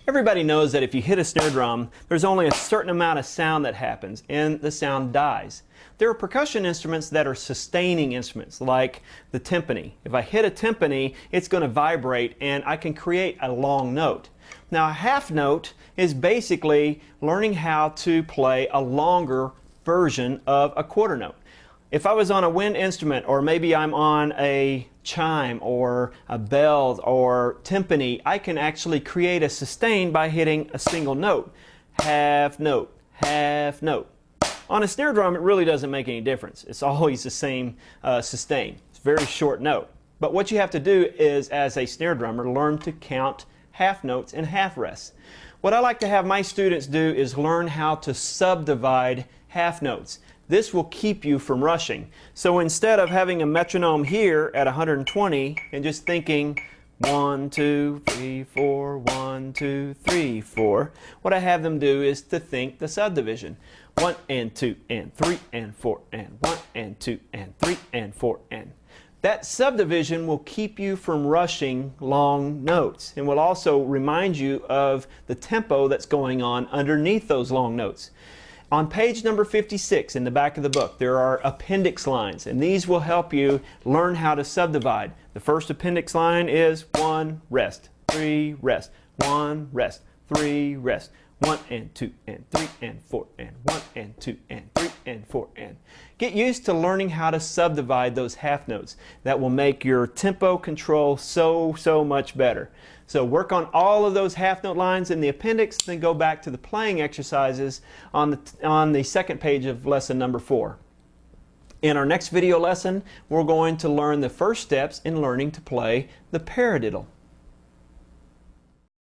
Everybody knows that if you hit a snare drum, there's only a certain amount of sound that happens, and the sound dies. There are percussion instruments that are sustaining instruments, like the timpani. If I hit a timpani, it's going to vibrate, and I can create a long note. Now, a half note is basically learning how to play a longer version of a quarter note. If I was on a wind instrument, or maybe I'm on a chime or a bell or timpani, I can actually create a sustain by hitting a single note. Half note, half note. On a snare drum, it really doesn't make any difference. It's always the same sustain. It's a very short note. But what you have to do is, as a snare drummer, learn to count half notes and half rests. What I like to have my students do is learn how to subdivide half notes. This will keep you from rushing. So instead of having a metronome here at 120 and just thinking 1, 2, 3, 4, 1, 2, 3, 4, what I have them do is to think the subdivision. 1 and 2 and 3 and 4 and 1 and 2 and 3 and 4 and. That subdivision will keep you from rushing long notes and will also remind you of the tempo that's going on underneath those long notes. On page number 56 in the back of the book, there are appendix lines, and these will help you learn how to subdivide. The first appendix line is 1, rest, 3, rest, 1, rest, 3, rest, 1 and 2 and 3 and 4 and 1 and 2 and 3 and 4 and. Get used to learning how to subdivide those half notes. That will make your tempo control so much better. So work on all of those half note lines in the appendix, then go back to the playing exercises on the second page of lesson number 4. In our next video lesson, we're going to learn the first steps in learning to play the paradiddle.